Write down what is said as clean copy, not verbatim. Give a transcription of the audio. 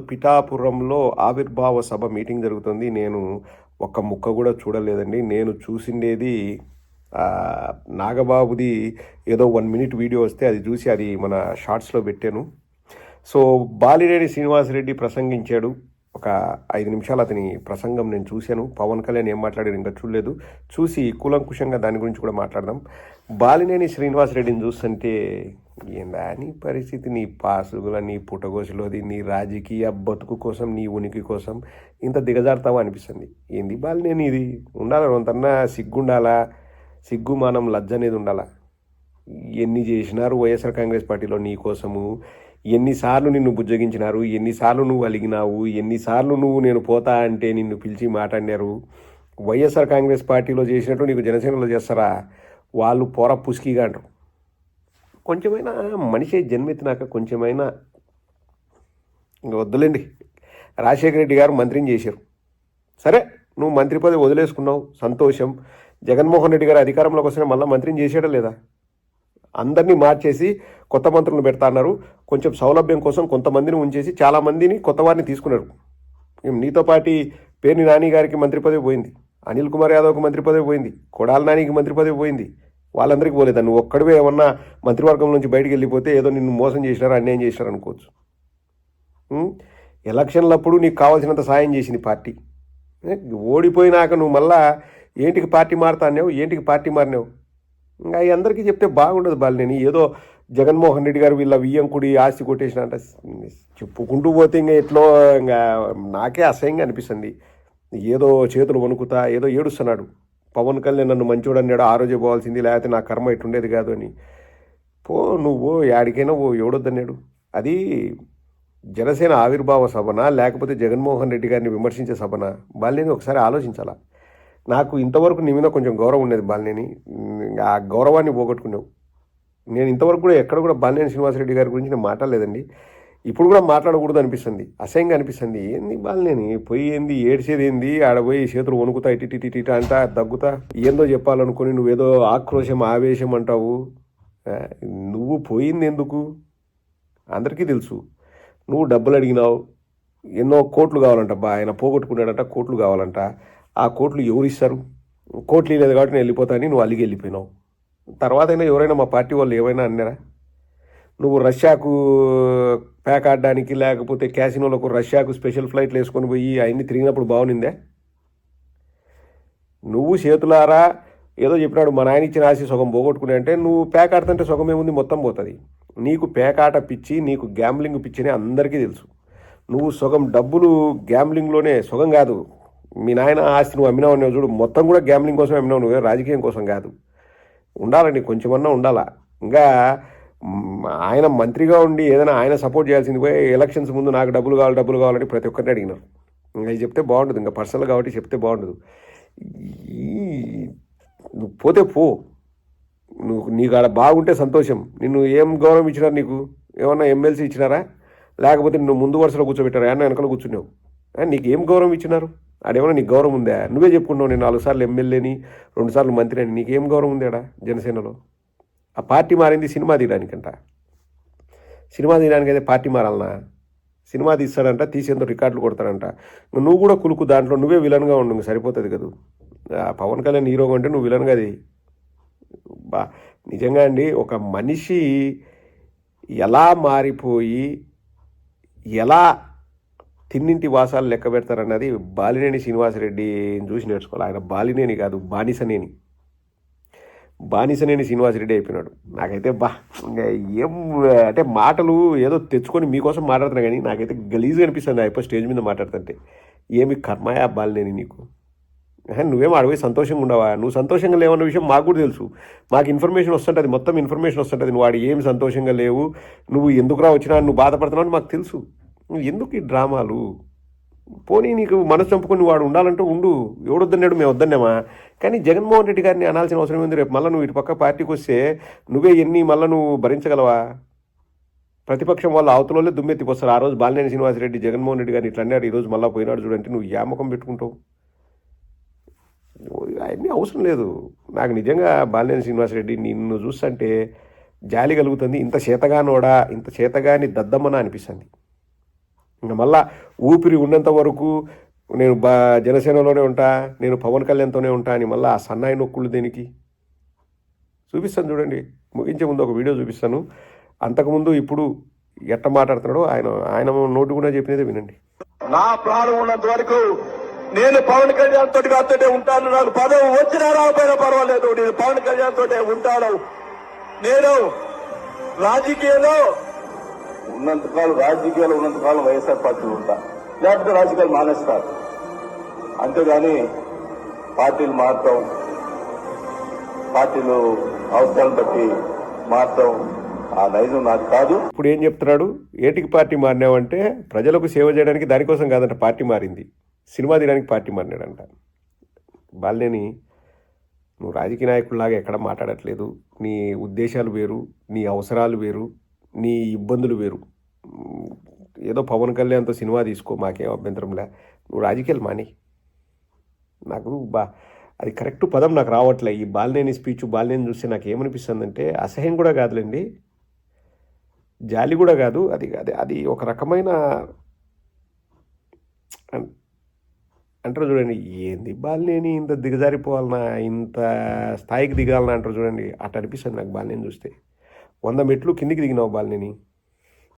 పిఠాపురంలో ఆవిర్భావ సభ మీటింగ్ జరుగుతుంది. నేను ఒక్క ముక్క కూడా చూడలేదండి. నేను చూసిండేది నాగబాబుది ఏదో 1 మినిట్ వీడియో వస్తే అది చూసి అది మన షార్ట్స్లో పెట్టాను. సో బాలినేని శ్రీనివాసరెడ్డి ప్రసంగించాడు. ఒక 5 నిమిషాలు అతని ప్రసంగం నేను చూశాను. పవన్ కళ్యాణ్ ఏం మాట్లాడారు ఇంకా చూడలేదు. చూసి కూలంకుషంగా దాని గురించి కూడా మాట్లాడదాం. బాలినేని శ్రీనివాసరెడ్డిని చూస్తుంటే ఏందా నీ పరిస్థితి, నీ పాసుగుల, నీ పుట్టగోసులోది, నీ రాజకీయ బతుకు కోసం, నీ ఉనికి కోసం ఇంత దిగజారుతావా అనిపిస్తుంది. ఏంది బాలినేని ఇది? ఉండాలా కొంతన్నా సిగ్గుండాలా, సిగ్గుమానం లజ్జ అనేది ఉండాలా. ఎన్ని చేసినారు వైఎస్ఆర్ కాంగ్రెస్ పార్టీలో నీ కోసము, ఎన్నిసార్లు నిన్ను బుజ్జగించినారు, ఎన్నిసార్లు నువ్వు అలిగినావు, ఎన్నిసార్లు నువ్వు నేను పోతా అంటే నిన్ను పిలిచి మాట్లాడినారు. వైఎస్ఆర్ కాంగ్రెస్ పార్టీలో చేసినట్టు నీకు జనసేనలో చేస్తారా? వాళ్ళు పొర పుసికిగా అంటారు. కొంచెమైనా మనిషి జన్మెత్తినాక కొంచెమైనా ఇంక వద్దులేండి. రాజశేఖర రెడ్డి గారు మంత్రిని చేశారు, సరే నువ్వు మంత్రి పదవి వదిలేసుకున్నావు, సంతోషం. జగన్మోహన్ రెడ్డి గారు అధికారంలోకి వస్తే మళ్ళీ మంత్రిని చేసాడా లేదా? అందరినీ మార్చేసి కొత్త మంత్రులను పెడతా అన్నారు. కొంచెం సౌలభ్యం కోసం కొంతమందిని ఉంచేసి చాలామందిని కొత్త వారిని తీసుకున్నారు. నీతో పాటి పేర్ని నాని గారికి మంత్రి పదవి పోయింది, అనిల్ కుమార్ యాదవ్కి మంత్రి పదవి పోయింది, కొడాల నానికి మంత్రి పదవి పోయింది. వాళ్ళందరికీ పోలేదా? నువ్వు ఒక్కడివే ఏమన్నా మంత్రివర్గం నుంచి బయటికి వెళ్ళిపోతే ఏదో నిన్ను మోసం చేసినారు, అన్యాయం చేసినారు అనుకోవచ్చు. ఎలక్షన్లప్పుడు నీకు కావాల్సినంత సాయం చేసింది పార్టీ. ఓడిపోయినాక నువ్వు మళ్ళా ఏంటికి పార్టీ మారుతా అన్నావు, ఏంటికి పార్టీ మారినావు? ఇంకా అందరికీ చెప్తే బాగుండదు. బాలినేని ఏదో జగన్మోహన్ రెడ్డి గారు వీళ్ళ వియ్యంకుడి ఆస్తి కొట్టేసిన అంట చెప్పుకుంటూ పోతే ఇంకా ఎట్లో ఇంకా నాకే అసహ్యంగా అనిపిస్తుంది. ఏదో చేతులు వణుకుతా ఏదో ఏడుస్తున్నాడు. పవన్ కళ్యాణ్ నన్ను మంచోడు అన్నాడు, ఆ రోజే పోవాల్సింది, లేకపోతే నా కర్మ ఇట్టుండేది కాదు అని. నువ్వు యాడికైనా ఎవడొద్దన్నాడు? అది జనసేన ఆవిర్భావ సభనా లేకపోతే జగన్మోహన్ రెడ్డి గారిని విమర్శించే సభనా? బాలినేని ఒకసారి ఆలోచించాలా. నాకు ఇంతవరకు నీ మీద కొంచెం గౌరవం ఉండేది బాలినేని, ఆ గౌరవాన్ని పోగొట్టుకున్నావు. నేను ఇంతవరకు కూడా ఎక్కడ కూడా బాలినేని శ్రీనివాసరెడ్డి గారి గురించి నేను మాట్లాడలేదండి. ఇప్పుడు కూడా మాట్లాడకూడదు అనిపిస్తుంది, అసహ్యంగా అనిపిస్తుంది. ఏంది బాలినేని పోయి ఏంది ఏడ్చేది ఏంది? ఆడపోయి చేతులు వణుకుతా ఇటు అంటా దగ్గుతా ఏందో చెప్పాలనుకుని నువ్వేదో ఆక్రోశం ఆవేశం అంటావు. నువ్వు పోయింది ఎందుకు అందరికీ తెలుసు. నువ్వు డబ్బులు అడిగినావు, ఎన్నో కోట్లు కావాలంట. ఆయన పోగొట్టుకున్నాడంట, కోట్లు కావాలంట. ఆ కోట్లు ఎవరు ఇస్తారు? కోట్లు లేదు కాబట్టి నేను వెళ్ళిపోతానని నువ్వు అలిగి వెళ్ళిపోయినావు. తర్వాత అయినా ఎవరైనా మా పార్టీ వాళ్ళు ఏమైనా అన్నారా? నువ్వు రష్యాకు ప్యాక్ ఆడడానికి లేకపోతే క్యాసినోలకు రష్యాకు స్పెషల్ ఫ్లైట్లు వేసుకొని పోయి అవన్నీ తిరిగినప్పుడు బాగునిందే? నువ్వు చేతులారా ఏదో చెప్పినాడు, మా నాయన ఇచ్చిన ఆశ సగం పోగొట్టుకునే అంటే నువ్వు ప్యాక్ ఆడుతుంటే సగం ఏముంది, మొత్తం పోతుంది. నీకు పేకాట పిచ్చి, నీకు గ్యాంబ్లింగ్ పిచ్చిని అందరికీ తెలుసు. నువ్వు సగం డబ్బులు గ్యాంబ్లింగ్లోనే, సగం కాదు, మీ నాయన ఆస్తి నువ్వు అమ్మినావు అన్నావు చూడు, మొత్తం కూడా గ్యాంబ్లింగ్ కోసం అమ్మినావు, నువ్వే రాజకీయం కోసం కాదు. ఉండాలండి, కొంచెమన్నా ఉండాలా. ఇంకా ఆయన మంత్రిగా ఉండి ఏదైనా ఆయన సపోర్ట్ చేయాల్సింది పోయి ఎలక్షన్స్ ముందు నాకు డబ్బులు కావాలని ప్రతి ఒక్కరిని అడిగినారు. ఇంకా చెప్తే బాగుంటుంది, ఇంకా పర్సనల్ కాబట్టి చెప్తే బాగుండదు. నువ్వు పోతే పో, నీకు ఆడ బాగుంటే సంతోషం. నిన్ను ఏం గౌరవం ఇచ్చినారు? నీకు ఏమన్నా ఎమ్మెల్సీ ఇచ్చినారా? లేకపోతే నిన్ను ముందు వరుసలో కూర్చోబెట్టారా? ఏమన్నా వెనకాల కూర్చున్నావు? నీకు ఏం గౌరవం ఇచ్చినారు? ఆడేమన్నా నీకు గౌరవం ఉందా? నువ్వే చెప్పుకున్నావు నేను 4 సార్లు ఎమ్మెల్యేని, 2 సార్లు మంత్రి అని. నీకేం గౌరవం ఉంది ఆడ జనసేనలో? ఆ పార్టీ మారింది సినిమా తీయడానికంట. సినిమా తీయడానికి అయితే పార్టీ మారాలనా? సినిమా తీస్తాడంట, తీసేందుకు రికార్డులు కొడతాడంట. నువ్వు కూడా కులుకు, దాంట్లో నువ్వే విలన్గా ఉండు, సరిపోతుంది కదా. పవన్ కళ్యాణ్ హీరోగా ఉంటే నువ్వు విలన్గా అది. నిజంగా అండి, ఒక మనిషి ఎలా మారిపోయి ఎలా తిన్నింటి వాసాలు లెక్క పెడతారన్నది బాలినేని శ్రీనివాసరెడ్డి చూసి నేర్చుకోవాలి. ఆయన బాలినేని కాదు, బానిసనేని శ్రీనివాసరెడ్డి అయిపోయినాడు. నాకైతే ఇంకా ఏం అంటే మాటలు ఏదో తెచ్చుకొని మీకోసం మాట్లాడుతున్నా కానీ నాకైతే గలీజ్గా అనిపిస్తుంది. అయిపోయి స్టేజ్ మీద మాట్లాడుతుంటే ఏమి కర్మాయా బాలినేని నీకు? నువ్వేమో అడిపోయి సంతోషంగా ఉండవా? నువ్వు సంతోషంగా లేవన్న విషయం మాకు కూడా తెలుసు. మాకు ఇన్ఫర్మేషన్ వస్తుంటుంది, మొత్తం ఇన్ఫర్మేషన్ వస్తుంటుంది. నువ్వు వాడు ఏమి సంతోషంగా లేవు, నువ్వు ఎందుకురా వచ్చినా, నువ్వు బాధపడుతున్నావు అని మాకు తెలుసు. ఎందుకు ఈ డ్రామాలు? పోనీ నీకు మనసు చంపుకొని వాడు ఉండాలంటూ ఉండు, ఎవడొద్దన్నాడు, మేము వద్దన్నామా? కానీ జగన్మోహన్ రెడ్డి గారిని అనాల్సిన అవసరం ఉంది. రేపు మళ్ళీ నువ్వు ఇటు పక్క పార్టీకి వస్తే నువ్వే ఎన్ని మళ్ళీ నువ్వు భరించగలవా? ప్రతిపక్షం వాళ్ళు అవతలలోనే దుమ్మెత్తిపోస్తారు. ఆ రోజు బాలినేని శ్రీనివాసరెడ్డి జగన్మోహన్ రెడ్డి గారిని ఇట్లా అన్నాడు, ఈరోజు మళ్ళీ పోయినాడు చూడంటే నువ్వు యామకం పెట్టుకుంటావు. అవన్నీ అవసరం లేదు. నాకు నిజంగా బాలినేని శ్రీనివాసరెడ్డి నిన్ను చూస్తుంటే జాలి కలుగుతుంది. ఇంత చేతగానోడా, ఇంత చేతగాని దద్దమ్మన అనిపిస్తుంది. ఇంకా మళ్ళా ఊపిరి ఉన్నంత వరకు నేను జనసేనలోనే ఉంటా, నేను పవన్ కళ్యాణ్తోనే ఉంటా అని మళ్ళీ ఆ సన్నాయి నొక్కులు దేనికి? చూపిస్తాను చూడండి, ముగించే ముందు ఒక వీడియో చూపిస్తాను. అంతకుముందు ఇప్పుడు ఎట్ట మాట్లాడుతున్నాడో ఆయన నోటి కూడా చెప్పినదే వినండి. నా ప్రాణం ఉన్నంత వరకు నేను పవన్ కళ్యాణ్ తోటి అతడే ఉంటాను. నాకు పదవి వచ్చినా రాకపోయినా పర్వాలేదు, నేను పవన్ కళ్యాణ్ తోటే ఉంటాను. నేను రాజకీయాల్లో ఉన్నంతకాలం వైఎస్ఆర్ పార్టీలో ఉంటా, లేకపోతే రాజకీయాలు మానేస్తారు. అంతేగాని పార్టీలు మారటం, పార్టీలు అవసరాలు బట్టి మారటం ఆ నైజం నాకు కాదు. ఇప్పుడు ఏం చెప్తున్నాడు? ఏటికి పార్టీ మారినావంటే ప్రజలకు సేవ చేయడానికి, దానికోసం కాదంట పార్టీ మారింది, సినిమా తీయడానికి పార్టీ మారినాడంట. బాలినేని, నువ్వు రాజకీయ నాయకుడిలాగా ఎక్కడ మాట్లాడట్లేదు. నీ ఉద్దేశాలు వేరు, నీ అవసరాలు వేరు, నీ ఇబ్బందులు వేరు. ఏదో పవన్ కళ్యాణ్తో సినిమా తీసుకో, మాకేం అభ్యంతరంలే. నువ్వు రాజకీయాలు మాని. నాకు అది కరెక్ట్ పదం నాకు రావట్లే. ఈ బాలినేని స్పీచ్, బాలినేని చూస్తే నాకు ఏమనిపిస్తుందంటే అసహ్యం కూడా కాదులేండి, జాలి కూడా కాదు, అది ఒక రకమైన అంటారు చూడండి, ఏంది బాలినేని ఇంత దిగజారిపోవాలన్నా, ఇంత స్థాయికి దిగాలన్నా అంటారు చూడండి, అట్లా అనిపిస్తుంది నాకు బాలినేని చూస్తే. 100 మెట్లు కిందికి దిగినావు బాలినేని.